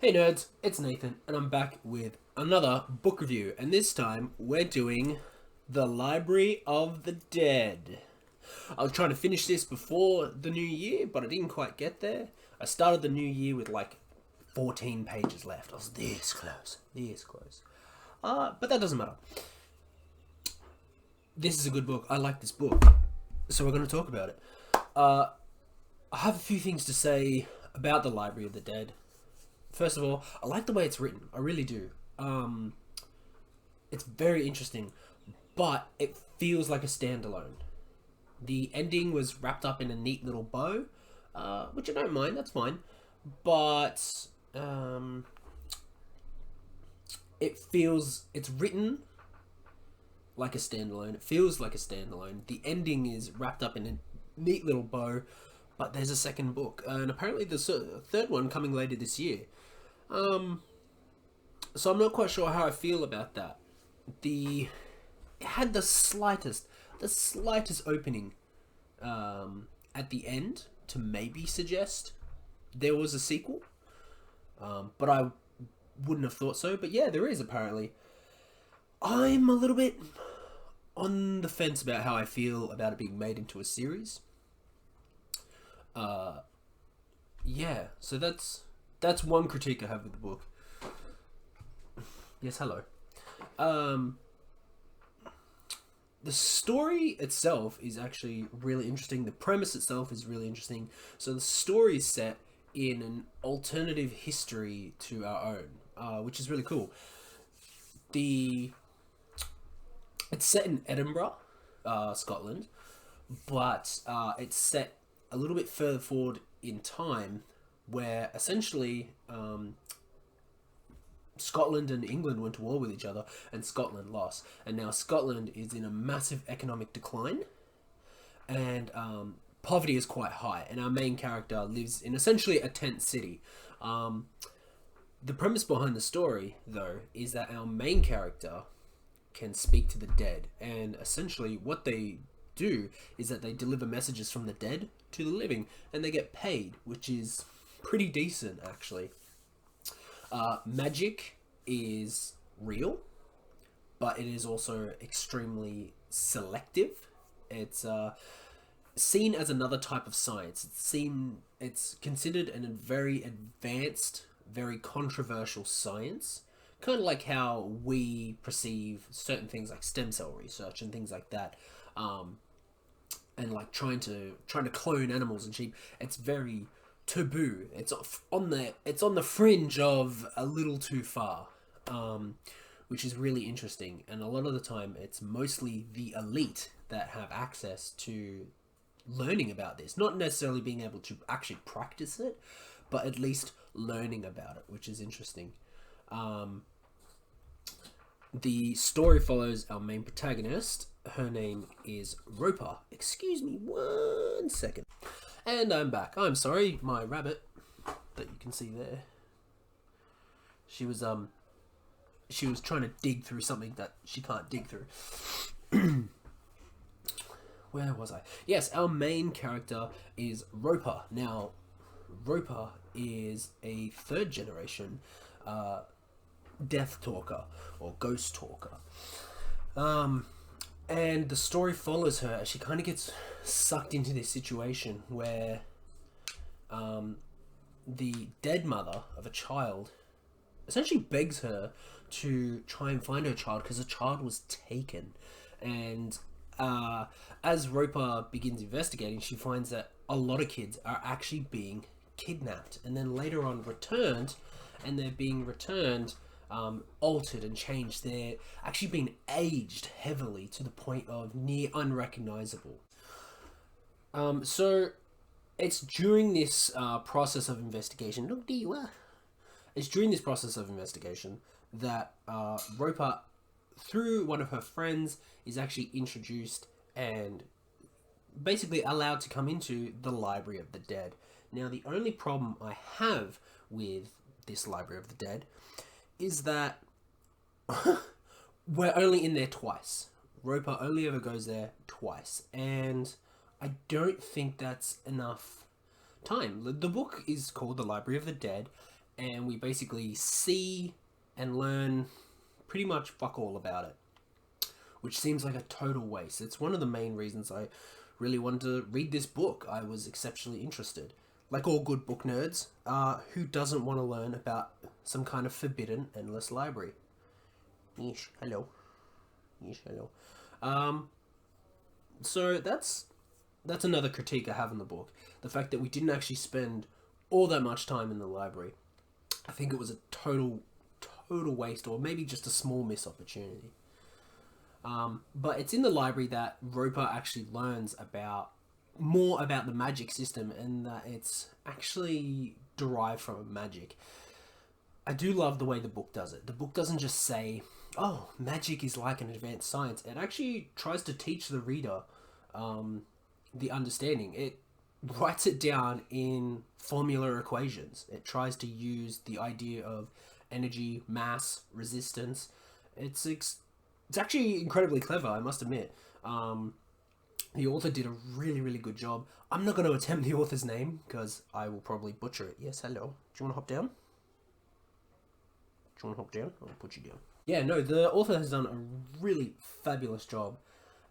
Hey nerds, it's Nathan, and I'm back with another book review, and this time we're doing The Library of the Dead. I was trying to finish this before the new year, but I didn't quite get there. I started the new year with like 14 pages left. I was this close, this close. But that doesn't matter. This is a good book. I like this book, so we're going to talk about it. I have a few things to say about The Library of the Dead. First of all, I like the way it's written. I really do. It's very interesting, but it feels like a standalone. The ending was wrapped up in a neat little bow, which I don't mind. That's fine, but it's written like a standalone. It feels like a standalone. The ending is wrapped up in a neat little bow, but there's a second book, and apparently there's a third one coming later this year. So I'm not quite sure how I feel about that. It had the slightest opening at the end to maybe suggest there was a sequel, but I wouldn't have thought so. But yeah, there is apparently. I'm a little bit on the fence about how I feel about it being made into a series. Yeah, so that's one critique I have with the book. Yes, hello. The story itself is actually really interesting. The premise itself is really interesting. So the story is set in an alternative history to our own, which is really cool. It's set in Edinburgh, Scotland, but it's set a little bit further forward in time, where essentially Scotland and England went to war with each other, and Scotland lost. And now Scotland is in a massive economic decline, and poverty is quite high. And our main character lives in essentially a tent city. The premise behind the story, though, is that our main character can speak to the dead, and essentially what they do is that they deliver messages from the dead to the living, and they get paid, which is pretty decent actually. Magic is real, but it is also extremely selective. It's seen as another type of science. It's considered a very advanced, very controversial science, kind of like how we perceive certain things like stem cell research and things like that, and like trying to clone animals and sheep. It's very taboo. It's on the fringe of a little too far, which is really interesting. And a lot of the time, it's mostly the elite that have access to learning about this, not necessarily being able to actually practice it, but at least learning about it, which is interesting. The story follows our main protagonist. Her name is Roper. Excuse me 1 second. And I'm back. I'm sorry, my rabbit that you can see there. She was trying to dig through something that she can't dig through. Where was I? Yes, our main character is Roper. Now, Roper is a third generation death talker or ghost talker. And the story follows her as she kind of gets sucked into this situation where the dead mother of a child essentially begs her to try and find her child because her child was taken. And as Roper begins investigating, she finds that a lot of kids are actually being kidnapped and then later on returned, and they're being returned altered and changed. They're actually being aged heavily to the point of near unrecognizable. So it's during this process of investigation. It's during this process of investigation that Roper, through one of her friends, is actually introduced and basically allowed to come into the Library of the Dead. Now, the only problem I have with this Library of the Dead is that we're only in there twice. Roper only ever goes there twice, and I don't think that's enough time. The book is called The Library of the Dead, and we basically see and learn pretty much fuck all about it, which seems like a total waste. It's one of the main reasons I really wanted to read this book. I was exceptionally interested. Like all good book nerds, who doesn't want to learn about some kind of forbidden endless library? Yeesh, hello. Yeesh, hello. So that's another critique I have in the book. The fact that we didn't actually spend all that much time in the library. I think it was a total waste, or maybe just a small missed opportunity. But it's in the library that Roper actually learns more about the magic system, and that it's actually derived from magic. I do love the way the book does it. The book doesn't just say, oh, magic is like an advanced science. It actually tries to teach the reader the understanding. It writes it down in formula equations. It tries to use the idea of energy, mass, resistance. It's actually incredibly clever, I must admit. The author did a really, really good job. I'm not going to attempt the author's name because I will probably butcher it. Yes, hello. Do you want to hop down? Do you want to hop down? I'll put you down. Yeah, no, the author has done a really fabulous job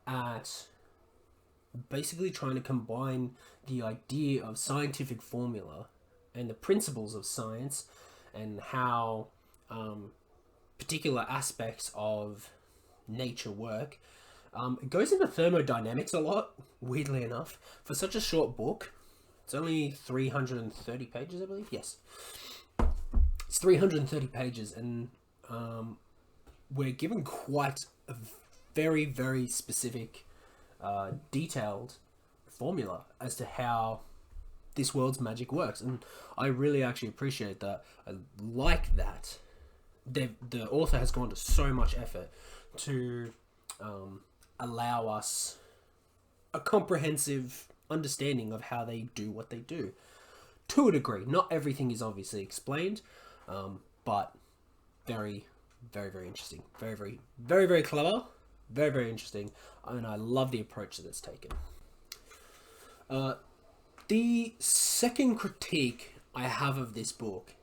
at basically trying to combine the idea of scientific formula and the principles of science and how particular aspects of nature work. It goes into thermodynamics a lot, weirdly enough. For such a short book, it's only 330 pages, I believe. Yes. It's 330 pages, and we're given quite a very, very specific, detailed formula as to how this world's magic works. And I really actually appreciate that. I like that. The author has gone to so much effort to allow us a comprehensive understanding of how they do what they do. To a degree. Not everything is obviously explained, but very, very, very interesting. Very, very, very, very clever. Very, very interesting. And I love the approach that it's taken. The second critique I have of this book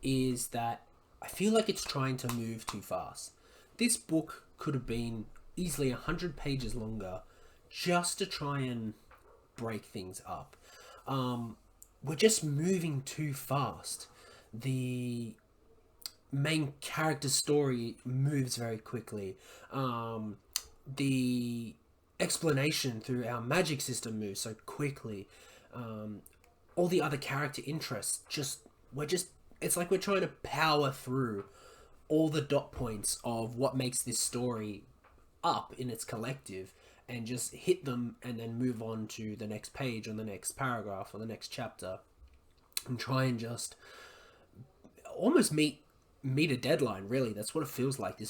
is that I feel like it's trying to move too fast. This book could have been easily 100 pages longer just to try and break things up. We're just moving too fast. The main character's story moves very quickly. The explanation through our magic system moves so quickly. All the other character interests it's like we're trying to power through all the dot points of what makes this story up in its collective and just hit them and then move on to the next page or the next paragraph or the next chapter and try and just almost meet a deadline. Really, that's what it feels like.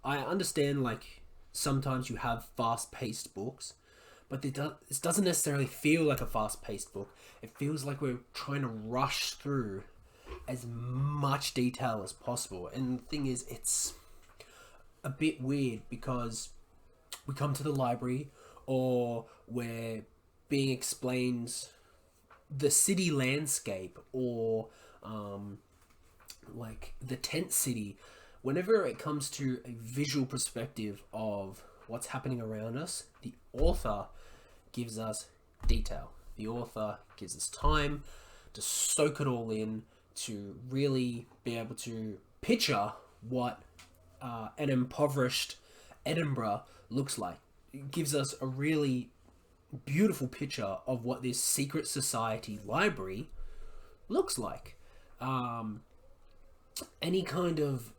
I understand, like, sometimes you have fast-paced books, but this doesn't necessarily feel like a fast-paced book. It feels like we're trying to rush through as much detail as possible. And the thing is, it's a bit weird because we come to the library or we're being explained the city landscape or like the tent city. Whenever it comes to a visual perspective of what's happening around us, the author gives us detail. The author gives us time to soak it all in, to really be able to picture what an impoverished Edinburgh looks like. It gives us a really beautiful picture of what this secret society library looks like. Any kind of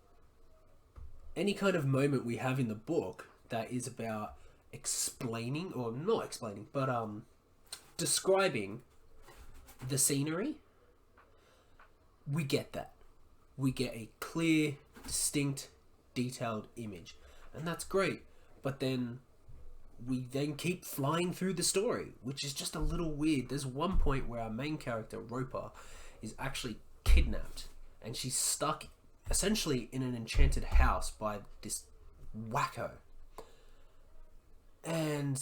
moment we have in the book that is about explaining, or not explaining, but describing the scenery, we get that. We get a clear, distinct, detailed image. And that's great. But then we keep flying through the story, which is just a little weird. There's one point where our main character, Roper, is actually kidnapped. And she's stuck essentially in an enchanted house by this wacko. And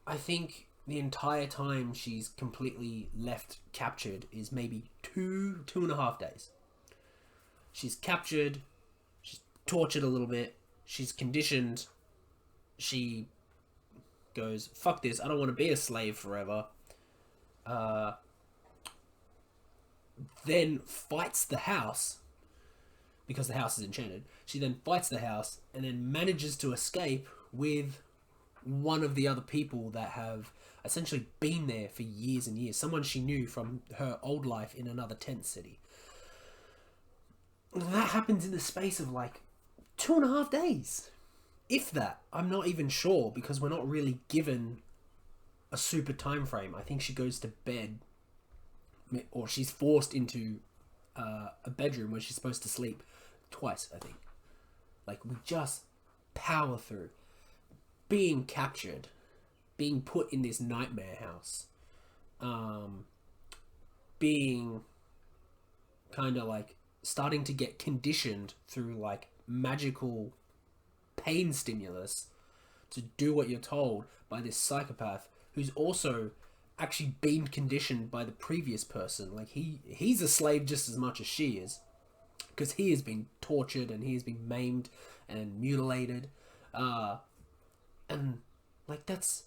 I think the entire time she's completely left captured is maybe 2.5 days. She's captured, she's tortured a little bit, she's conditioned, she goes, fuck this, I don't want to be a slave forever. Then fights the house, because the house is enchanted. She then fights the house and then manages to escape with one of the other people that have essentially been there for years and years. Someone she knew from her old life in another tent city. And that happens in the space of like 2.5 days. If that. I'm not even sure, because we're not really given a super time frame. I think she goes to bed, or she's forced into a bedroom where she's supposed to sleep twice, I think. Like, we just power through being captured, being put in this nightmare house, being kind of like starting to get conditioned through like magical pain stimulus to do what you're told by this psychopath who's also actually been conditioned by the previous person. Like, he's a slave just as much as she is, because he has been tortured and he has been maimed and mutilated, and like that's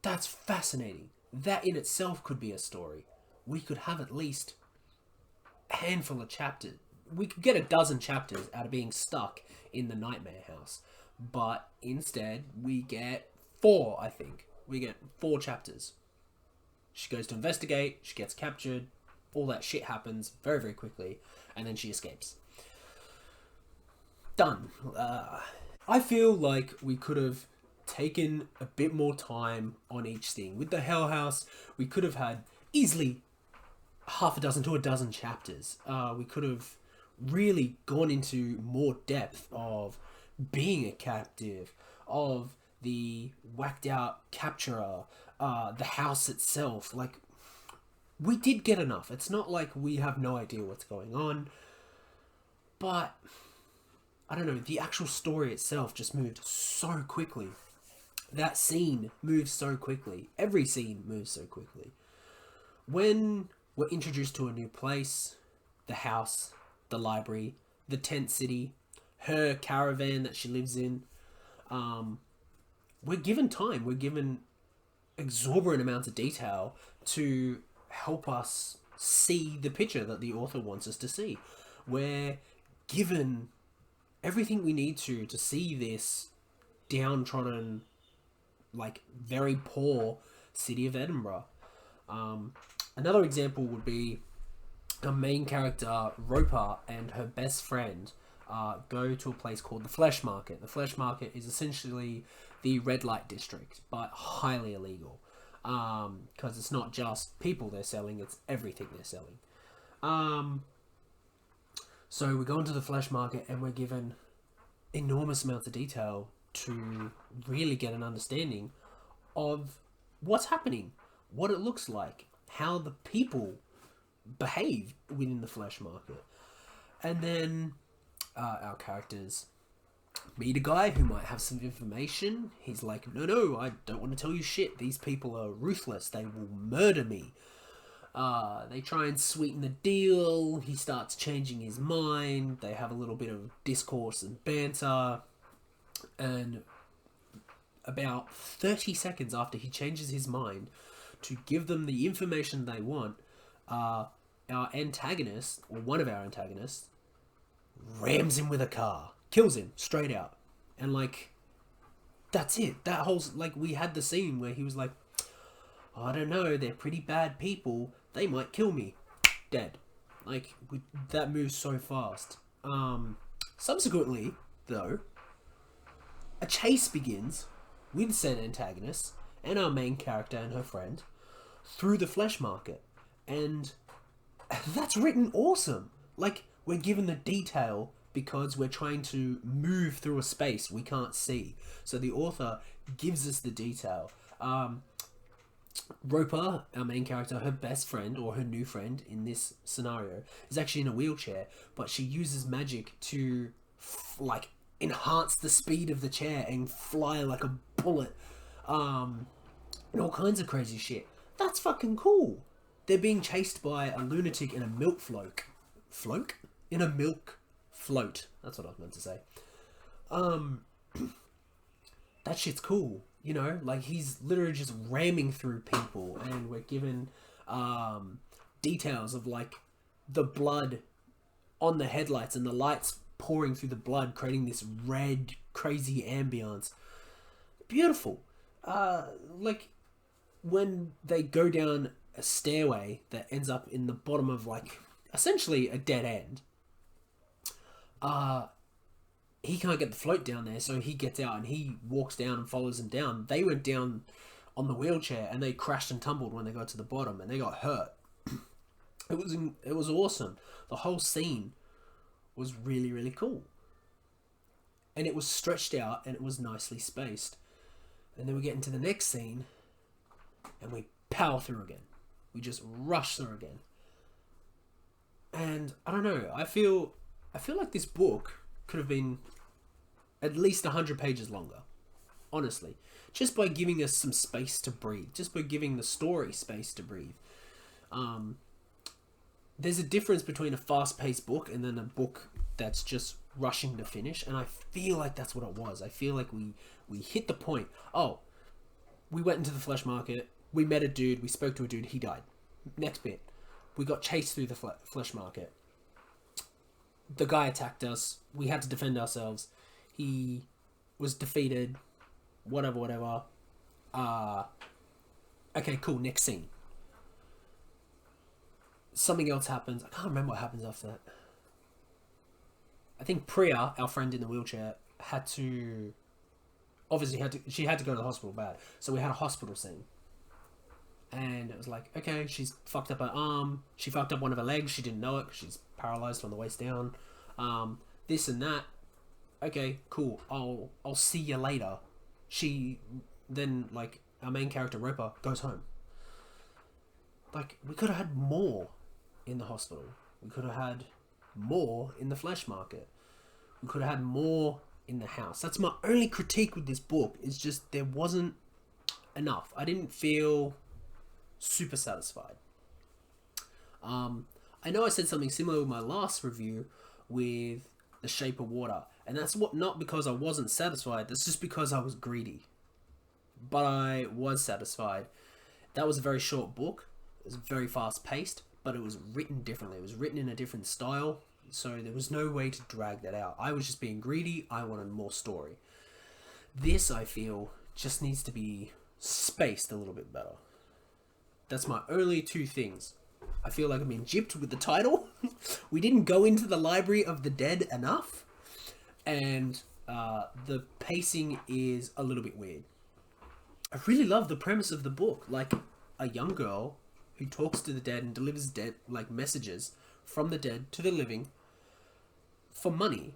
fascinating. That in itself could be a story. We could have at least a handful of chapters. We could get a dozen chapters out of being stuck in the nightmare house, but instead we get 4. I think we get 4 chapters. She goes to investigate, she gets captured, all that shit happens very, very quickly, and then she escapes. Done. I feel like we could have taken a bit more time on each thing. With the Hell House, we could have had easily half a dozen to a dozen chapters. We could have really gone into more depth of being a captive, of the whacked out capturer, the house itself. Like, we did get enough. It's not like we have no idea what's going on, but I don't know, the actual story itself just moved so quickly. That scene moves so quickly. Every scene moves so quickly. When we're introduced to a new place, the house, the library, the tent city, her caravan that she lives in, we're given time. We're given exorbitant amounts of detail to help us see the picture that the author wants us to see. We're given everything we need to see this downtrodden, like, very poor city of Edinburgh. Another example would be a main character, Roper, and her best friend go to a place called the Flesh Market. The Flesh Market is essentially the red light district, but highly illegal. Because it's not just people they're selling, it's everything they're selling. So we go into the Flesh Market and we're given enormous amounts of detail to really get an understanding of what's happening, what it looks like, how the people behave within the Flesh Market. And then our characters meet a guy who might have some information. He's like, no, I don't want to tell you shit. These people are ruthless. They will murder me. They try and sweeten the deal. He starts changing his mind. They have a little bit of discourse and banter. And about 30 seconds after he changes his mind to give them the information they want, our antagonist, or one of our antagonists, rams him with a car. Kills him straight out. And like, that's it. That whole, like, we had the scene where he was like, I don't know, they're pretty bad people, they might kill me. Dead. Like, that moves so fast. Subsequently, though, a chase begins with said antagonist and our main character and her friend through the Flesh Market. And that's written awesome. Like, we're given the detail because we're trying to move through a space we can't see. So the author gives us the detail. Roper, our main character, her best friend, or her new friend in this scenario, is actually in a wheelchair, but she uses magic to like enhance the speed of the chair and fly like a bullet. and all kinds of crazy shit. That's fucking cool. They're being chased by a lunatic in a milk float. Float? In a milk float. That's what I was meant to say. That shit's cool. You know, like he's literally just ramming through people, and we're given details of like the blood on the headlights and the lights pouring through the blood, creating this red, crazy ambience. Beautiful. Like when they go down a stairway that ends up in the bottom of like essentially a dead end. He can't get the float down there, so he gets out and he walks down and follows them down. They went down on the wheelchair and they crashed and tumbled when they got to the bottom and they got hurt. It was awesome. The whole scene was really, really cool. And it was stretched out and it was nicely spaced. And then we get into the next scene and we power through again. We just rush through again. And I don't know, I feel like this book could have been at least 100 pages longer. Honestly. Just by giving us some space to breathe. Just by giving the story space to breathe. There's a difference between a fast-paced book and then a book that's just rushing to finish, and I feel like that's what it was. I feel like we hit the point. Oh, we went into the flesh market, we met a dude, we spoke to a dude, he died. Next bit. We got chased through the flesh market. The guy attacked us, we had to defend ourselves. He was defeated, whatever. Okay, cool, next scene. Something else happens. I can't remember what happens after that. I think Priya, our friend in the wheelchair, she had to go to the hospital bad. So we had a hospital scene. And it was like, okay, she's fucked up her arm. She fucked up one of her legs. She didn't know it because she's paralyzed from the waist down. This and that. Okay, cool. I'll see you later. She then, like, our main character, Roper, goes home. Like, we could have had more in the hospital. We could have had more in the flesh market. We could have had more in the house. That's my only critique with this book, is just there wasn't enough. I didn't feel super satisfied. I know I said something similar with my last review with The Shape of Water, and that's not because I wasn't satisfied, that's just because I was greedy. But I was satisfied. That was a very short book. It was very fast paced, but it was written differently. It was written in a different style, so there was no way to drag that out. I was just being greedy. I wanted more story. This, I feel, just needs to be spaced a little bit better. That's my only two things. I feel like I'm being gypped with the title. We didn't go into the Library of the Dead enough, and the pacing is a little bit weird. I really love the premise of the book. Like, a young girl who talks to the dead and delivers messages from the dead to the living for money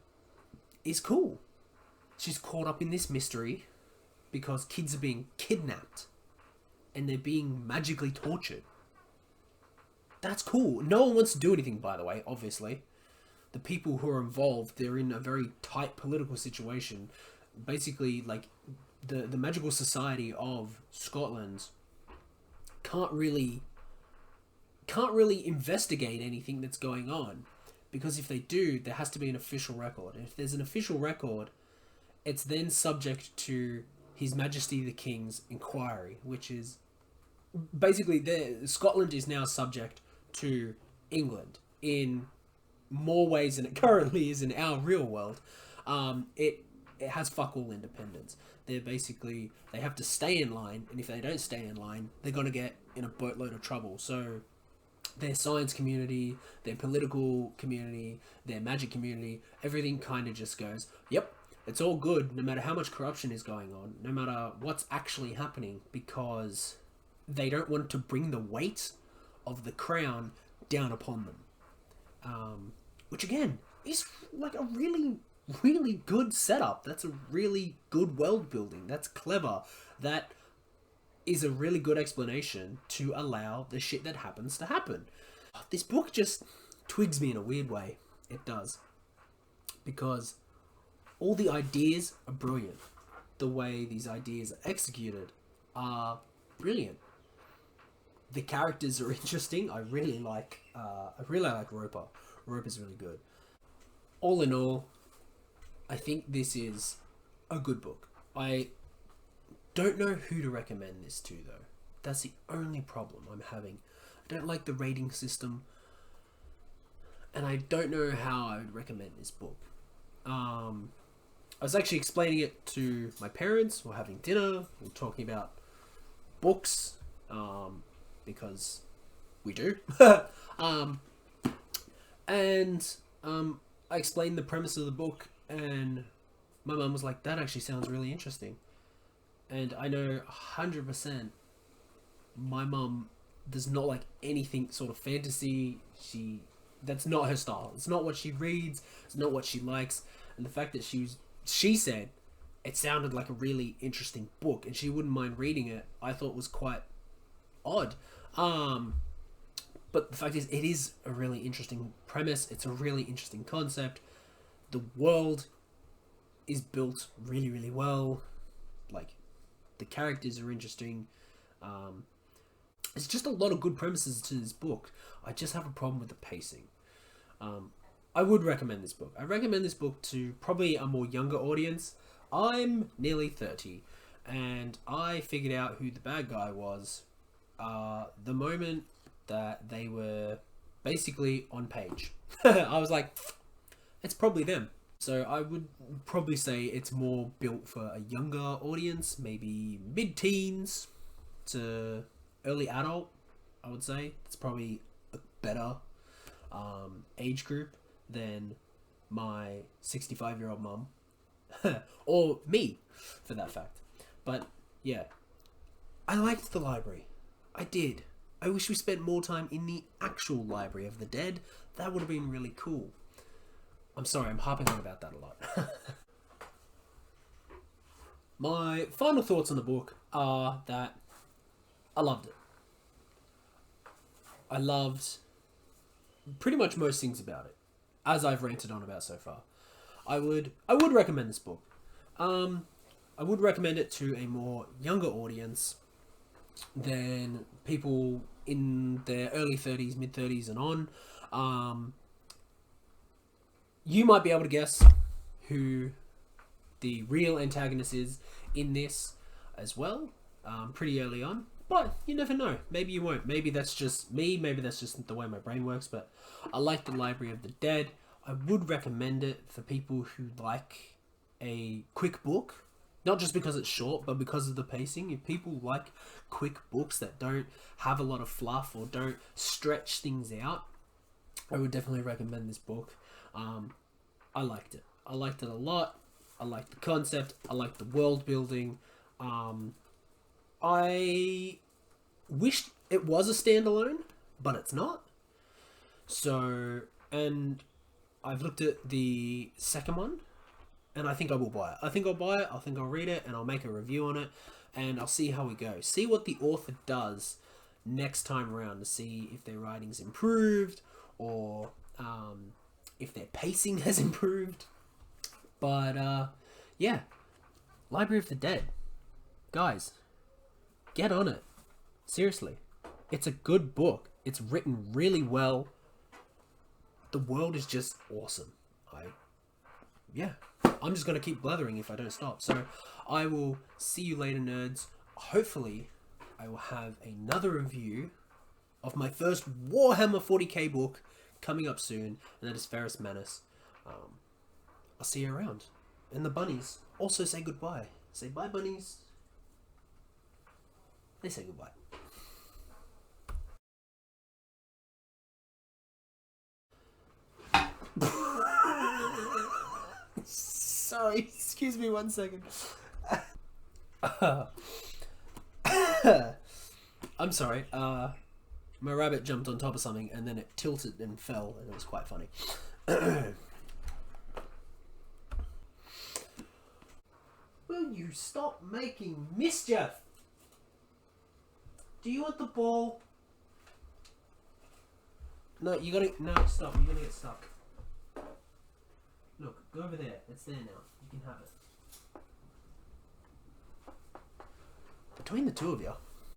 is cool. She's caught up in this mystery because kids are being kidnapped and they're being magically tortured. That's cool. No one wants to do anything, by the way, obviously. The people who are involved, they're in a very tight political situation. Basically, like, the magical society of Scotland can't really investigate anything that's going on, because if they do, there has to be an official record. And if there's an official record, it's then subject to His Majesty the King's inquiry, which is basically Scotland is now subject to England in more ways than it currently is in our real world. It has fuck all independence. They have to stay in line, and if they don't stay in line, they're gonna get in a boatload of trouble. So their science community, their political community, their magic community, everything kind of just goes, yep, it's all good, no matter how much corruption is going on, no matter what's actually happening, because they don't want to bring the weight of the crown down upon them. Which again is like a really, really good setup. That's a really good world building. That's clever. That is a really good explanation to allow the shit that happens to happen. This book just twigs me in a weird way. It does. Because all the ideas are brilliant. The way these ideas are executed are brilliant. The characters are interesting. I really like Roper. Roper's really good. All in all, I think this is a good book. I don't know who to recommend this to, though. That's the only problem I'm having. I don't like the rating system, and I don't know how I would recommend this book. I was actually explaining it to my parents. We're having dinner. We're talking about books, because we do. And I explained the premise of the book, and my mum was like, "That actually sounds really interesting." And I know 100% my mum does not like anything sort of fantasy. That's not her style. It's not what she reads. It's not what she likes. And the fact that she said it sounded like a really interesting book and she wouldn't mind reading it, I thought was quite odd. But the fact is, it is a really interesting premise. It's a really interesting concept. The world is built really, really well. Like, the characters are interesting. It's just a lot of good premises to this book. I just have a problem with the pacing. I would recommend this book. I recommend this book to probably a more younger audience. I'm nearly 30, and I figured out who the bad guy was the moment that they were basically on page. I was like, it's probably them. So I would probably say it's more built for a younger audience, maybe mid-teens to early adult. I would say it's probably a better age group than my 65-year-old mum or me, for that fact. But yeah, I liked the library. I did. I wish we spent more time in the actual Library of the Dead. That would have been really cool. I'm sorry, I'm harping on about that a lot. My final thoughts on the book are that I loved it. I loved pretty much most things about it, as I've ranted on about so far. I would recommend this book. I would recommend it to a more younger audience than people in their early 30s, mid 30s and on. You might be able to guess who the real antagonist is in this as well, pretty early on. But you never know. Maybe you won't. Maybe that's just me. Maybe that's just the way my brain works. But I like the Library of the Dead. I would recommend it for people who like a quick book. Not just because it's short, but because of the pacing. If people like quick books that don't have a lot of fluff or don't stretch things out, I would definitely recommend this book. I liked it. I liked it a lot. I liked the concept. I liked the world building. I wished it was a standalone, but it's not. So, and I've looked at the second one, and I think I will buy it. I think I'll buy it, I think I'll read it, and I'll make a review on it, and I'll see how we go. See what the author does next time around to see if their writing's improved, or if their pacing has improved. But, yeah. Library of the Dead. Guys, get on it. Seriously. It's a good book. It's written really well. The world is just awesome. I'm just going to keep blathering if I don't stop. So I will see you later, nerds. Hopefully, I will have another review of my first Warhammer 40k book coming up soon, and that is Ferris Menace. I'll see you around. And the bunnies also say goodbye. Say bye, bunnies. They say goodbye. Sorry, excuse me 1 second. I'm sorry. My rabbit jumped on top of something and then it tilted and fell, and it was quite funny. Will you stop making mischief? Do you want the ball? No, you gotta... No, stop. You're gonna get stuck. Look, go over there. It's there now. You can have it. Between the two of you,